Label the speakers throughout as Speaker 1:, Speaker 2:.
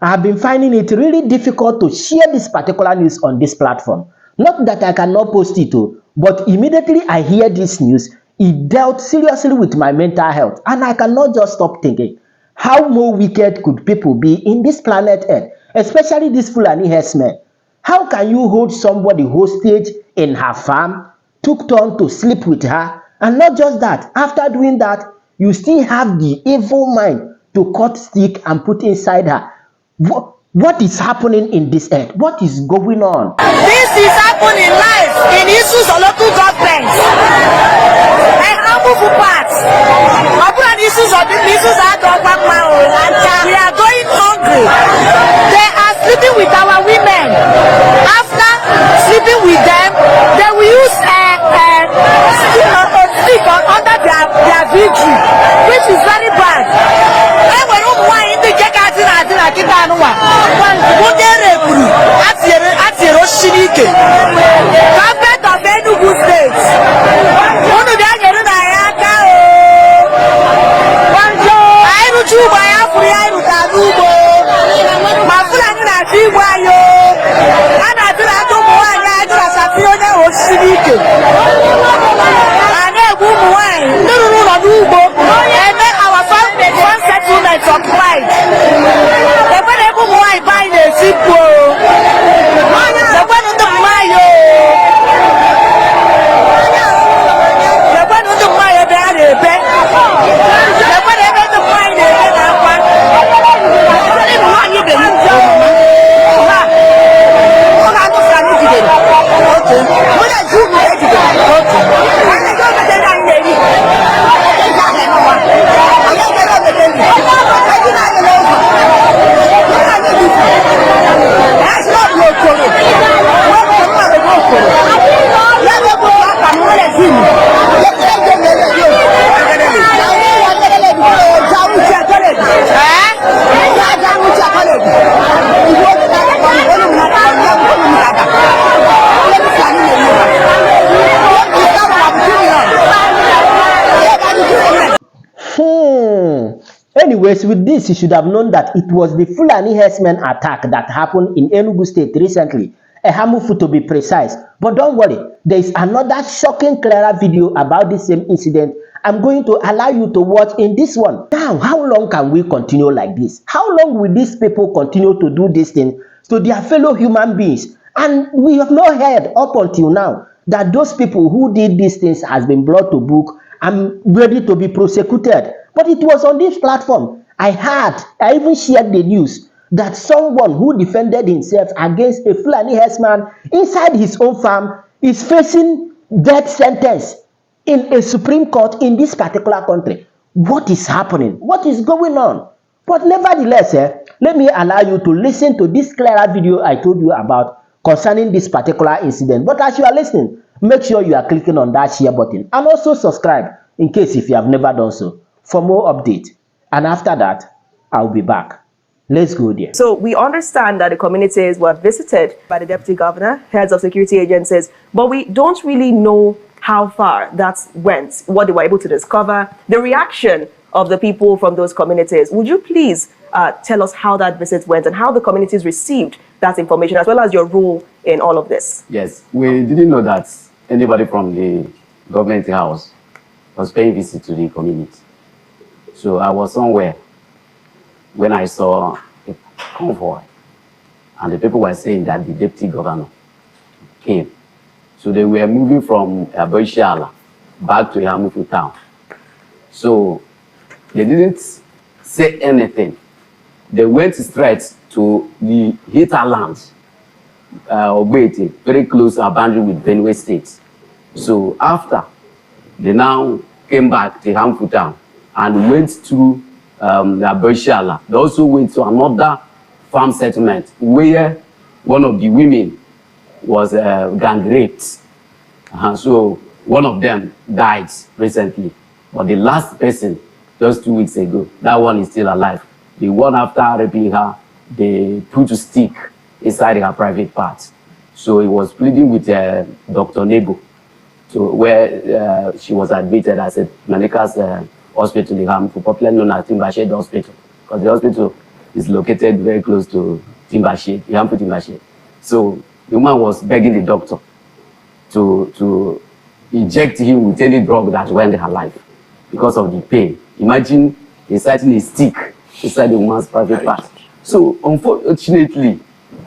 Speaker 1: I've been finding it really difficult to share this particular news on this platform. Not that I cannot post it, but immediately I hear this news, it dealt seriously with my mental health, and I cannot just stop thinking, how more wicked could people be in this planet Earth, especially this Falani Herdsman? How can you hold somebody hostage in her farm, took turn to sleep with her, and not just that, after doing that, you still have the evil mind to cut stick and put inside her? What is happening in this earth? What is going on?
Speaker 2: This is happening live in issues of local government. And harmful parts. Issues of the issues are we are going hungry. They are sleeping with our women. After sleeping with them, they will use stick under their victory, which is very bad. And when you want to get government of Enugu State.
Speaker 1: Anyways, with this, you should have known that it was the Falani Herdsman attack that happened in Enugu State recently, a harmful to be precise. But don't worry, there is another shocking, clearer video about the same incident I'm going to allow you to watch in this one. Now, how long can we continue like this? How long will these people continue to do this thing to their fellow human beings? And we have not heard up until now that those people who did these things has been brought to book and ready to be prosecuted. But it was on this platform I even shared the news that someone who defended himself against a Falani herdsman inside his own farm is facing death sentence in a Supreme Court in this particular country. What is happening? What is going on? But nevertheless, let me allow you to listen to this clearer video I told you about concerning this particular incident. But as you are listening, make sure you are clicking on that share button and also subscribe in case if you have never done so for more updates. And after that, I'll be back. Let's go there.
Speaker 3: So we understand that the communities were visited by the deputy governor, heads of security agencies, but we don't really know how far that went, what they were able to discover, the reaction of the people from those communities. Would you please tell us how that visit went and how the communities received that information, as well as your role in all of this?
Speaker 4: Yes, we didn't know that anybody from the government house was paying visit to the community. So I was somewhere when I saw a convoy, and the people were saying that the deputy governor came. So they were moving from Aboishala back to Yamufu town. So they didn't say anything. They went straight to the hinterland, Obeti, very close to our boundary with Benue State. So after, they now came back to Yamufu town and went through the Aboishala. They also went to another farm settlement where one of the women was gang raped. So one of them died recently. But the last person, just 2 weeks ago, that one is still alive. The one after raping her, they put a stick inside her private part. So he was pleading with Dr. Nego, so where she was admitted as a Manika's hospital, for popularly known as Timbashed Hospital, because the hospital is located very close to Timbershade, Ihampu Timbershade. So the woman was begging the doctor to inject him with any drug that will end her life because of the pain. Imagine inserting a stick inside the woman's private part. So unfortunately,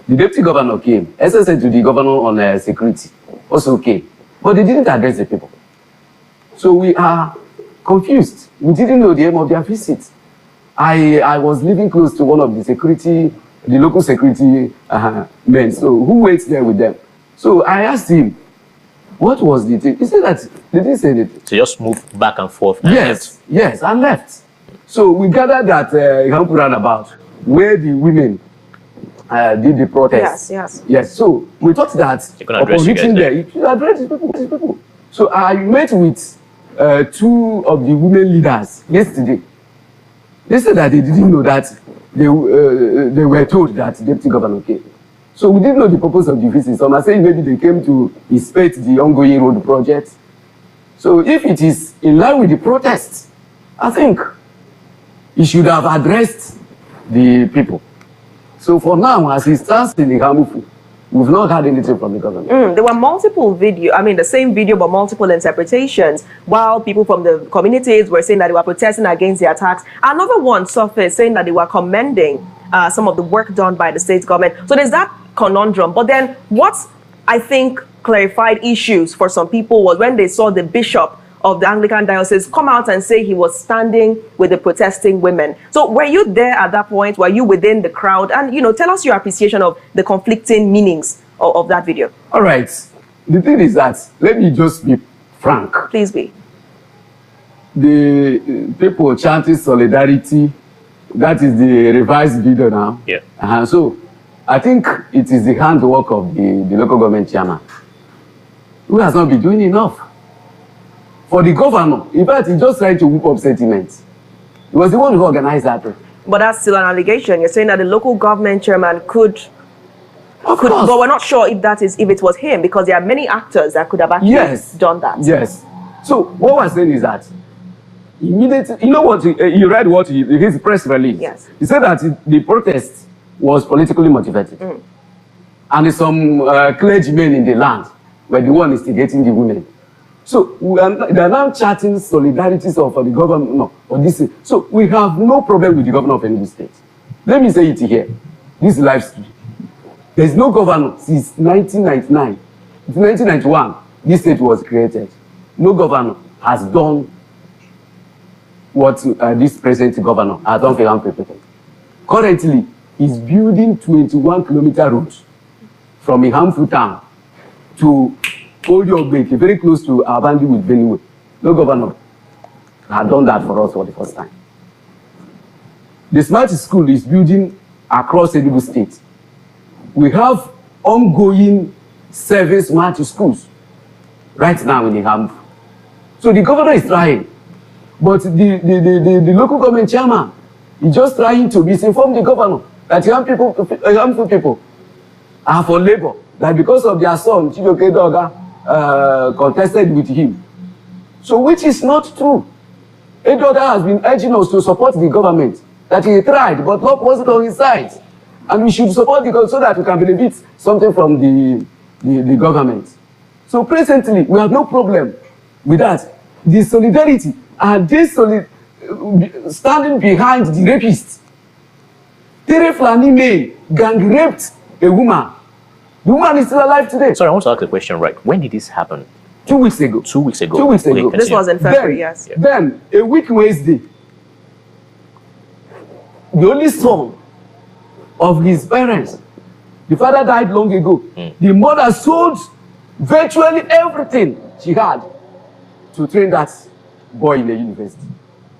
Speaker 4: the deputy governor came. SSA to the governor on security also came, but they didn't address the people. So we are confused. We didn't know the aim of their visit. I was living close to one of the local security men. So who waits there with them? So I asked him, what was the thing? He said that they didn't say anything.
Speaker 5: So just moved back and forth. And
Speaker 4: yes, and left. So we gathered at Ihampu roundabout where the women did the protest. Yes. So we thought that upon reaching there, it should address these people. So I met with two of the women leaders yesterday. They said that they didn't know that they were told that the deputy governor came. So we didn't know the purpose of the visit. Some are saying maybe they came to inspect the ongoing road project. So if it is in line with the protest, I think he should have addressed the people. So for now, as he stands in the Hamufu, we've not heard anything from the government.
Speaker 3: There were multiple the same video, but multiple interpretations, while people from the communities were saying that they were protesting against the attacks. Another one surfaced saying that they were commending some of the work done by the state government. So there's that conundrum. But then what I think clarified issues for some people was when they saw the bishop of the Anglican diocese come out and say he was standing with the protesting women. So were you there at that point? Were you within the crowd? And, tell us your appreciation of the conflicting meanings of that video.
Speaker 4: All right. The thing is that, let me just be frank.
Speaker 3: Please be.
Speaker 4: The people chanting solidarity, that is the revised video now.
Speaker 5: Yeah.
Speaker 4: So I think it is the handwork of the local government chairman who has not been doing enough. For the governor, in fact, he just tried to whip up sentiments. He was the one who organized that.
Speaker 3: But that's still an allegation. You're saying that the local government chairman could, but we're not sure if it was him, because there are many actors that could have actually done that.
Speaker 4: Yes. So what we're saying is that immediately, you know what, he read what his press release.
Speaker 3: Yes.
Speaker 4: He said that the protest was politically motivated. And some clergymen in the land were the one instigating the women. So they are now chatting solidarities for the government or this. So we have no problem with the governor of Enugu State. Let me say it here. This is live stream. There is no governor since 1999. It's 1991. This state was created. No governor has done what this present governor has done for young people. Currently, he's building 21-kilometer roads from Ihamfu town to Old very close to our boundary with Benue. No governor had done that for us for the first time. The smart school is building across Enugu State. We have ongoing service smart schools right now in the Hamp. So the governor is trying, but the local government chairman is just trying to misinform the governor that young people are for labor, that because of their son, Chidoke Doga, contested with him. So which is not true. Edoga has been urging us to support the government, that he tried, but God wasn't on his side. And we should support the government so that we can benefit something from the government. So presently, we have no problem with that. The solidarity and this standing behind the rapists. Falani men gang raped a woman. The woman is still alive today.
Speaker 5: Sorry, I want to ask a question, right? When did this happen?
Speaker 4: 2 weeks ago.
Speaker 5: 2 weeks ago.
Speaker 4: 2 weeks ago.
Speaker 3: This was in February, yes.
Speaker 4: Then, a week Wednesday, the only son of his parents, the father died long ago. The mother sold virtually everything she had to train that boy in the university.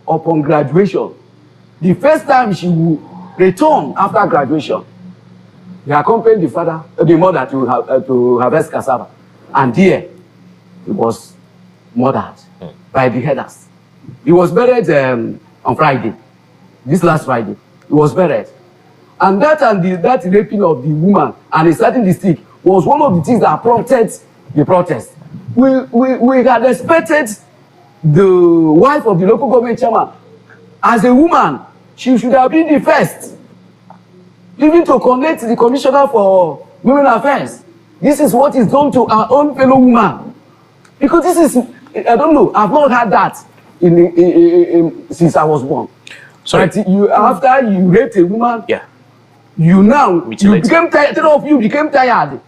Speaker 4: Upon graduation, the first time she will return after graduation, they accompanied the mother to harvest cassava. And there, he was murdered by the herders. He was buried on Friday, this last Friday. He was buried. And that raping of the woman and inserting the stick was one of the things that prompted the protest. We had expected the wife of the local government chairman, as a woman, she should have been the first even to connect the commissioner for women affairs. This is what is done to our own fellow woman. Because this is, I don't know, I've not had that since I was born.
Speaker 5: Sorry.
Speaker 4: But after you raped a woman,
Speaker 5: Yeah.
Speaker 4: you
Speaker 5: Mutilated.
Speaker 4: became tired. Three of you became tired.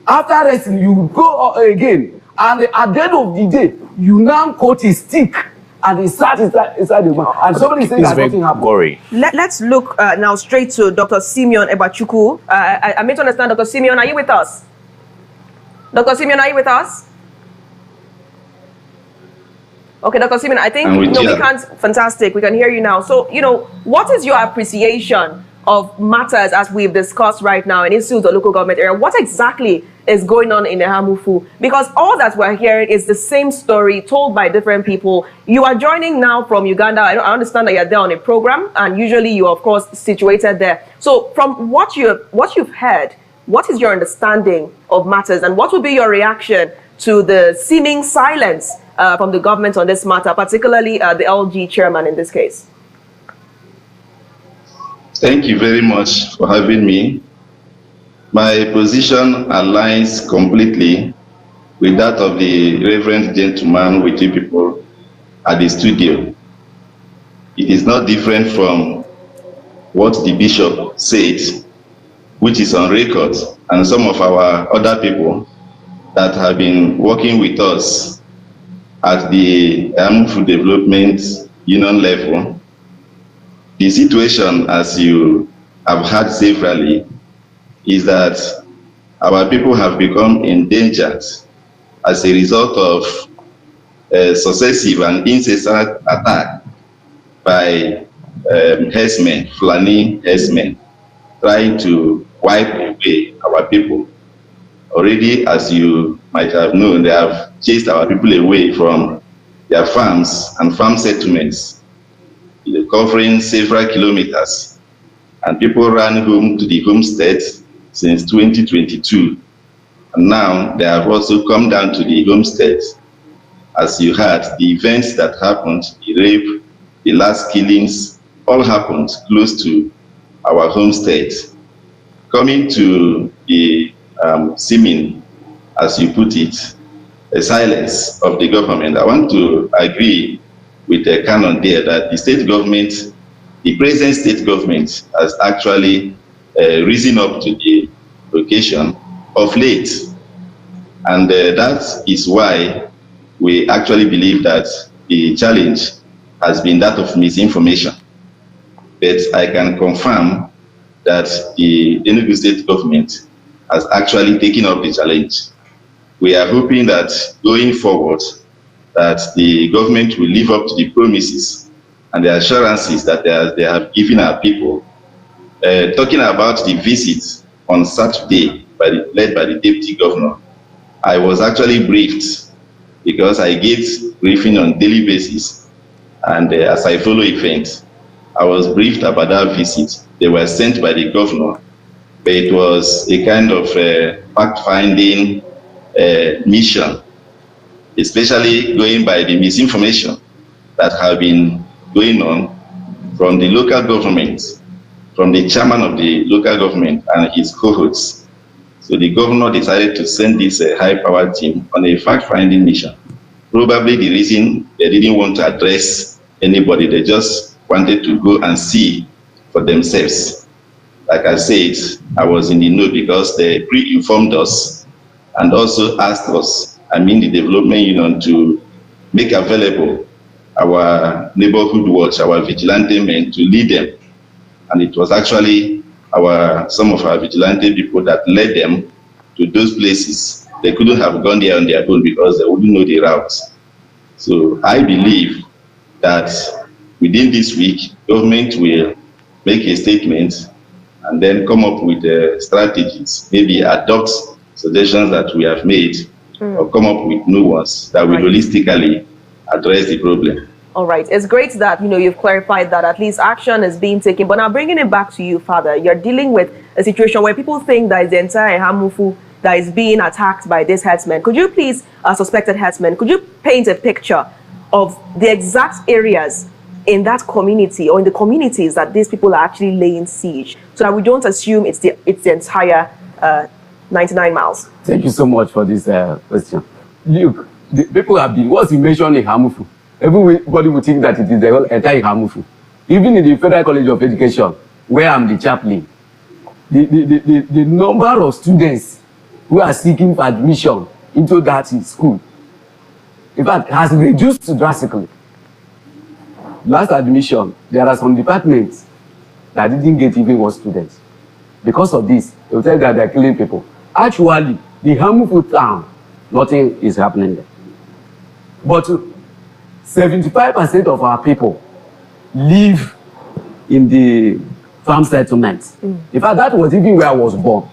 Speaker 4: After resting, you go again. And at the end of the day, you now caught a stick and he sat inside the man. And somebody said that nothing happened.
Speaker 5: Gory.
Speaker 3: Let's look now straight to Dr. Simeon Ebachuku. I meant to understand, Dr. Simeon, are you with us? Dr. Simeon, are you with us? Okay, Dr. Simeon, I think we can't. Fantastic, we can hear you now. So, what is your appreciation of matters as we've discussed right now in Institute or local government area? What exactly is going on in Ehamufu? Because all that we're hearing is the same story told by different people. You are joining now from Uganda. I understand that you're there on a program, and usually you are, of course, situated there. So from what you've heard, what is your understanding of matters, and what will be your reaction to the seeming silence from the government on this matter, particularly the LG chairman in this case?
Speaker 6: Thank you very much for having me. My position aligns completely with that of the reverend gentleman with you people at the studio. It is not different from what the bishop said, which is on record, and some of our other people that have been working with us at the Ehamufu Development Union level. The situation, as you have heard severally, is that our people have become endangered as a result of successive and incessant attack by herdsmen, Falani herdsmen, trying to wipe away our people. Already, as you might have known, they have chased our people away from their farms and farm settlements, covering several kilometers, and people ran home to the homestead since 2022. And now they have also come down to the homestead. As you heard, the events that happened, the rape, the last killings, all happened close to our homestead. Coming to the seeming, as you put it, a silence of the government, I want to agree with the canon there that the state government, the present state government, has actually risen up to the occasion of late. And that is why we actually believe that the challenge has been that of misinformation. But I can confirm that the Enugu state government has actually taken up the challenge. We are hoping that going forward, that the government will live up to the promises and the assurances that they have given our people. Talking about the visit on Saturday led by the deputy governor, I was actually briefed because I get briefing on daily basis, and as I follow events, I was briefed about that visit. They were sent by the governor, but it was a kind of fact-finding mission, especially going by the misinformation that have been going on from the local government, from the chairman of the local government and his cohorts. So the governor decided to send this high-powered team on a fact-finding mission. Probably the reason they didn't want to address anybody, they just wanted to go and see for themselves. Like I said, I was in the know because they pre-informed us and also asked us, the development union, to make available our neighborhood watch, our vigilante men, to lead them. And it was actually some of our vigilante people that led them to those places. They couldn't have gone there on their own because they wouldn't know the routes. So I believe that within this week, government will make a statement and then come up with strategies, maybe adopt suggestions that we have made, or come up with new ones that will holistically address the problem.
Speaker 3: All right. It's great that, you've clarified that at least action is being taken. But now bringing it back to you, Father, you're dealing with a situation where people think that the entire Ehamufu that is being attacked by this herdsman. Could you please, suspected herdsmen, could you paint a picture of the exact areas in that community or in the communities that these people are actually laying siege, so that we don't assume it's the entire 99 miles?
Speaker 4: Thank you so much for this question. Look, the people have been, once you mention Ihamufu, everybody would think that it is the whole entire Ihamufu. Even in the Federal College of Education, where I'm the chaplain, the number of students who are seeking for admission into that school, in fact, has reduced drastically. Last admission, there are some departments that didn't get even one student. Because of this, they will tell you that they're killing people. Actually, the Ihamufu town, nothing is happening there. But 75% of our people live in the farm settlements. In fact, that was even where I was born.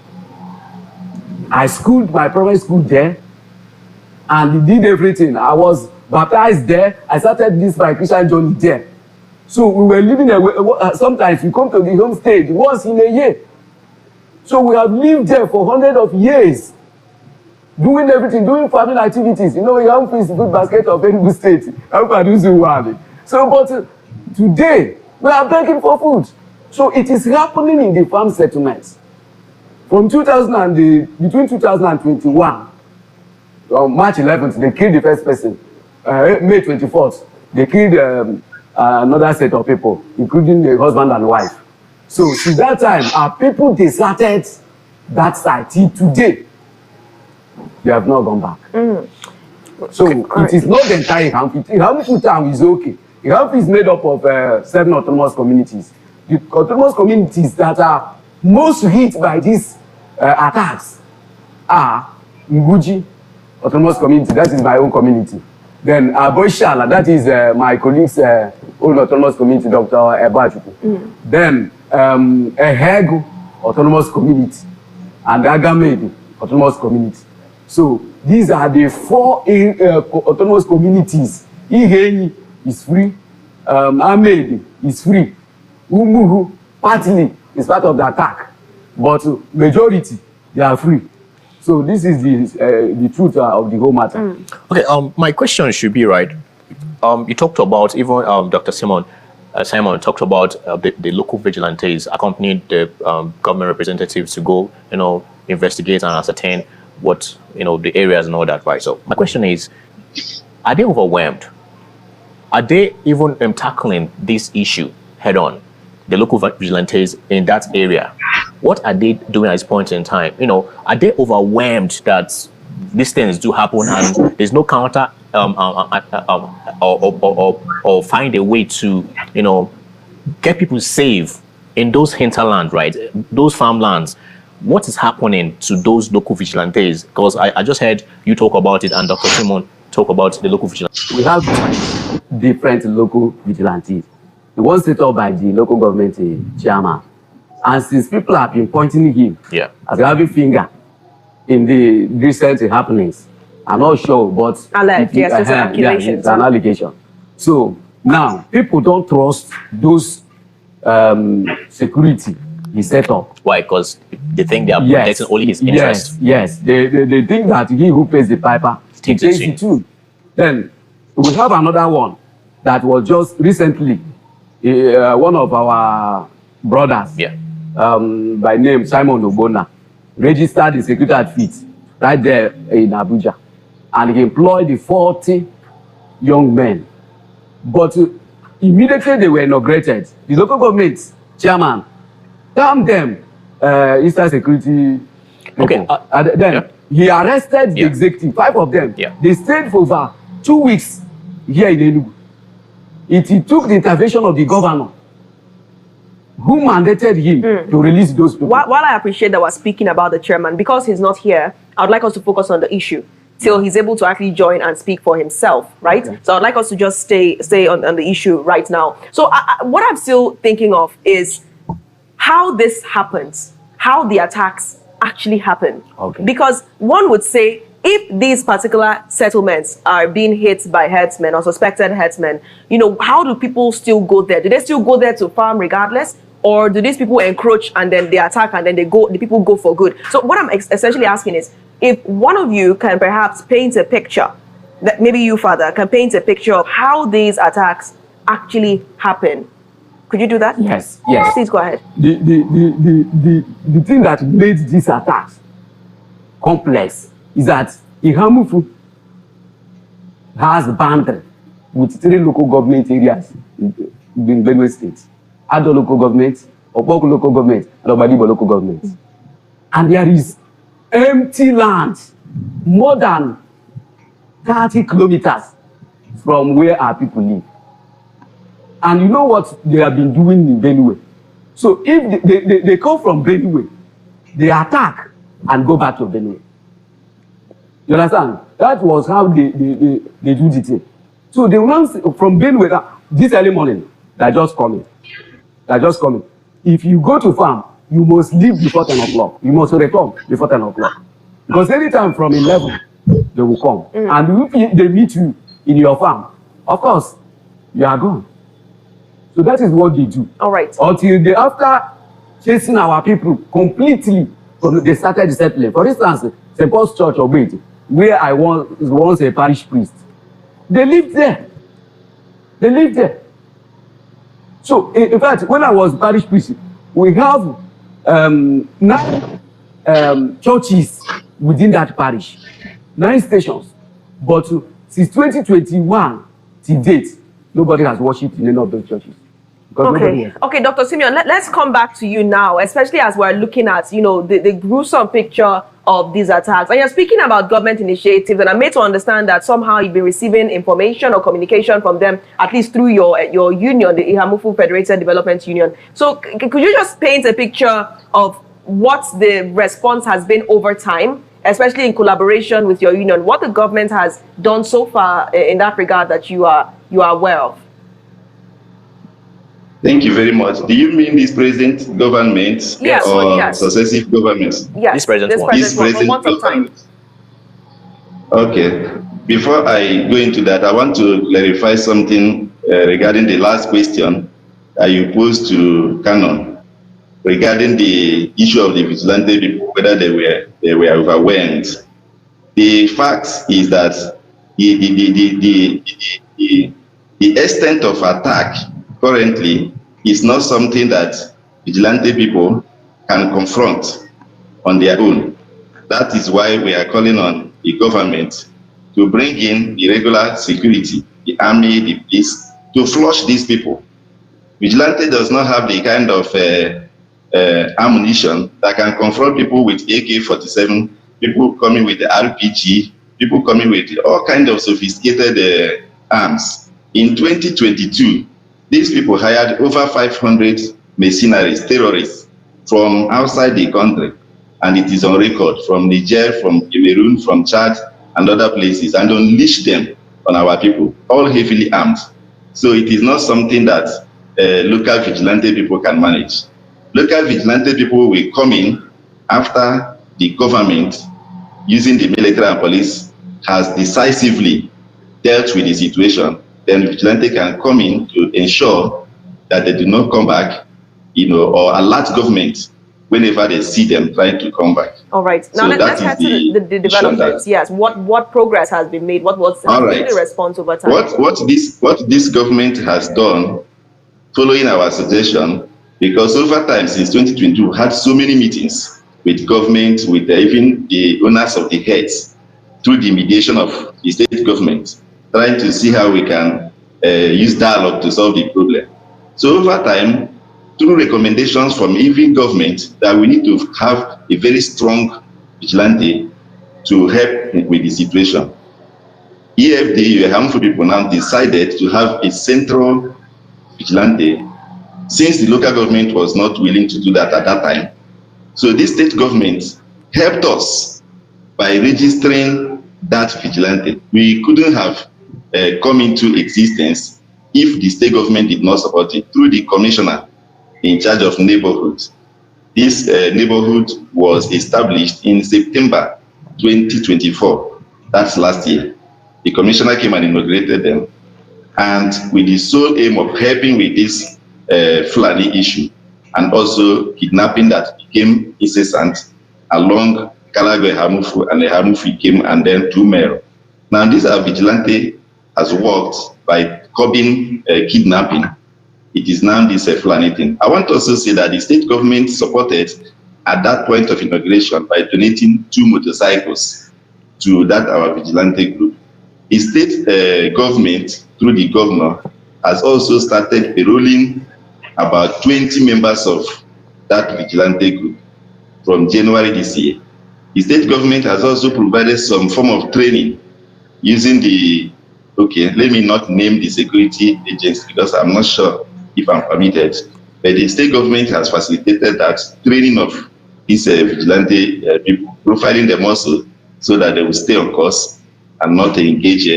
Speaker 4: I schooled my primary school there and did everything. I was baptized there. I started this my Christian journey there. So we were living away. Sometimes we come to the home state once in a year. So we have lived there for hundreds of years, doing everything, doing family activities. You know, Ihamufu is the good basket of Enugu state. So, but today, we are begging for food. So it is happening in the farm settlements. From between 2021, on March 11th, they killed the first person. May 24th, they killed another set of people, including the husband and wife. So since that time, our people deserted that site till today. They have not gone back. So it is not the entire Ihamufu. Ihamufu town is okay. Ihamufu is made up of 7 autonomous communities. The autonomous communities that are most hit by these attacks are Nguji autonomous community, that is my own community. Then Aboishala, that is my colleague's own autonomous community, Dr. Ebachuku. Then Ehegu autonomous community and Agamedi autonomous community. So these are the 4 autonomous communities. Iheni is free, Amedi is free, Umuhu partly is part of the attack, but majority they are free. So this is the truth of the whole matter.
Speaker 5: Okay, my question should be, right, you talked about, even Dr. Simon talked about the local vigilantes accompanied the government representatives to go, investigate and ascertain what, the areas and all that, right? So my question is, are they overwhelmed? Are they even tackling this issue head on? The local vigilantes in that area, what are they doing at this point in time? Are they overwhelmed that these things do happen and there's no counter or find a way to, get people safe in those hinterland, right? Those farmlands. What is happening to those local vigilantes? Because I just heard you talk about it and Dr. Simon talk about the local vigilantes.
Speaker 4: We have different local vigilantes. The one set up by the local government chairman. And since people have been pointing him as a having finger in the recent happenings, I'm not sure, but it's an allegation. So now people don't trust those security he set up.
Speaker 5: Why? Because they think they are protecting only his interest.
Speaker 4: Yes. They think that he who pays the piper takes it too. Then we have another one that was just recently one of our brothers by name Simon Obona registered the security outfit right there in Abuja, and he employed the 40 young men. But immediately they were inaugurated, the local government chairman termed them Eastern Security people. Okay. Then he arrested the executive, 5 of them. They stayed for over 2 weeks here in Enugu. It took the intervention of the governor, who mandated him to release those people.
Speaker 3: While I appreciate that we're speaking about the chairman, because he's not here, I would like us to focus on the issue till he's able to actually join and speak for himself, right? Okay. So I'd like us to just stay on the issue right now. So what I'm still thinking of is how this happens, how the attacks actually happen. Okay. Because one would say, if these particular settlements are being hit by herdsmen or suspected herdsmen, how do people still go there? Do they still go there to farm regardless? Or do these people encroach and then they attack and then the people go for good? So what I'm essentially asking is, if one of you can perhaps paint a picture, that maybe you, Father, can paint a picture of how these attacks actually happen. Could you do that?
Speaker 7: Yes, yes.
Speaker 3: Please go ahead.
Speaker 7: The thing that made these attacks complex is that Ihamufu has boundary with 3 local government areas in Benue State. Ado local government, Obok local government, and Obadibo local government. And there is empty land more than 30 kilometers from where our people live. And you know what they have been doing in Benue? So if they come from Benue, they attack and go back to Benue. You understand? That was how they do the thing. So the ones from Benue, this early morning, they're just coming. If you go to farm, you must leave before 10 o'clock. You must return before 10 o'clock. Because anytime from 11, they will come. And if they meet you in your farm, of course, you are gone. So that is what they do.
Speaker 3: All right.
Speaker 7: Until they, after chasing our people completely, they started settling. For instance, St. Paul's Church of Wait, where I was once a parish priest, they lived there. So, in fact, when I was parish priest, we have 9 churches within that parish, 9 stations. But since 2021 to date, nobody has worshipped in any of those churches.
Speaker 3: Okay, Dr. Simeon, let's come back to you now, especially as we're looking at, you know, the gruesome picture of these attacks. And you're speaking about government initiatives, and I'm made to understand that somehow you've been receiving information or communication from them, at least through your union, the Ihamufu Federated Development Union. So could you just paint a picture of what the response has been over time, especially in collaboration with your union, what the government has done so far in that regard that you are aware of?
Speaker 6: Thank you very much. Do you mean this present government or successive governments?
Speaker 3: Yes,
Speaker 5: this present
Speaker 6: government. Okay. Before I go into that, I want to clarify something regarding the last question that you posed to Canon regarding the issue of the vigilante people, whether they were overwhelmed. The fact is that the extent of attack currently is not something that vigilante people can confront on their own. That is why we are calling on the government to bring in the regular security, the army, the police, to flush these people. Vigilante does not have the kind of ammunition that can confront people with AK-47, people coming with the RPG, people coming with all kinds of sophisticated arms. In 2022, these people hired over 500 mercenaries, terrorists, from outside the country, and it is on record, from Niger, from Cameroon, from Chad, and other places, and unleashed them on our people, all heavily armed. So it is not something that local vigilante people can manage. Local vigilante people will come in after the government, using the military and police, has decisively dealt with the situation. Then vigilante can come in to ensure that they do not come back, or alert government whenever they see them trying to come back.
Speaker 3: All right. Now
Speaker 6: So
Speaker 3: let's head to the developments. Yes. What progress has been made? What was the response over time?
Speaker 6: What this government has done, following our suggestion, because over time since 2022, we had so many meetings with government, with even the owners of the herds, through the mediation of the state government, trying to see how we can use dialogue to solve the problem. So over time, through recommendations from even government, that we need to have a very strong vigilante to help with the situation. EFD, Harmful People, now decided to have a central vigilante, since the local government was not willing to do that at that time. So this state government helped us by registering that vigilante. We couldn't have come into existence if the state government did not support it through the commissioner in charge of neighborhoods. This neighborhood was established in September 2024. That's last year. The commissioner came and inaugurated them, and with the sole aim of helping with this Falani issue, and also kidnapping that became incessant along Kalagwe Hamufu, and the Hamufu came, and then to Mero. Now, this vigilante has worked by curbing kidnapping, it is now this Falani thing. I want to also say that the state government supported at that point of inauguration by donating 2 motorcycles to that our vigilante group. The state government, through the governor, has also started enrolling about 20 members of that vigilante group from January this year. The state government has also provided some form of training using the, okay, let me not name the security agents because I'm not sure if I'm permitted, but the state government has facilitated that training of these vigilante people, profiling them also so that they will stay on course and not engage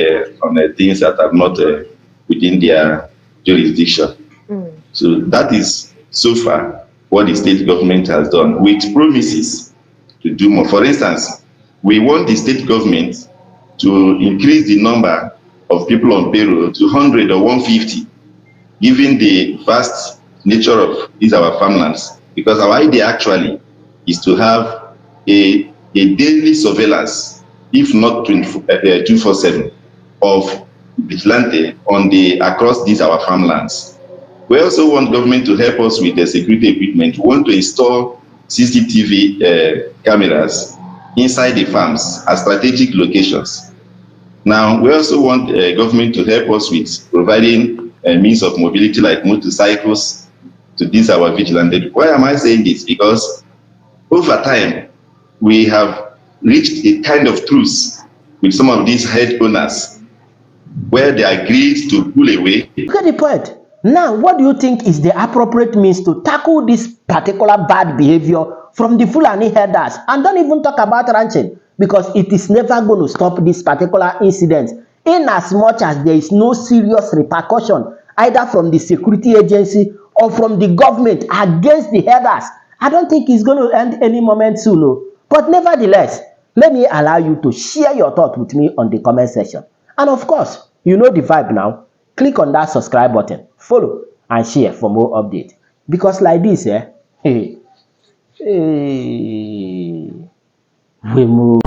Speaker 6: on things that are not within their jurisdiction. So that is so far what the state government has done with promises to do more. For instance, we want the state government to increase the number of people on payroll to 100 or 150, given the vast nature of these our farmlands. Because our idea actually is to have a daily surveillance, if not 24/7, of vigilante on across these our farmlands. We also want government to help us with the security equipment. We want to install CCTV cameras inside the farms at strategic locations. Now, we also want government to help us with providing a means of mobility like motorcycles to these our vigilante. Why am I saying this? Because over time, we have reached a kind of truce with some of these head owners where they agreed to pull away.
Speaker 1: Look at the point. Now, what do you think is the appropriate means to tackle this particular bad behavior from the Falani herders? And don't even talk about ranching, because it is never going to stop this particular incident in as much as there is no serious repercussion either from the security agency or from the government against the herders. I don't think it's going to end any moment soon. No. But nevertheless, let me allow you to share your thoughts with me on the comment section. And of course, you know the vibe now. Click on that subscribe button, follow, and share for more updates. Because like this, we move.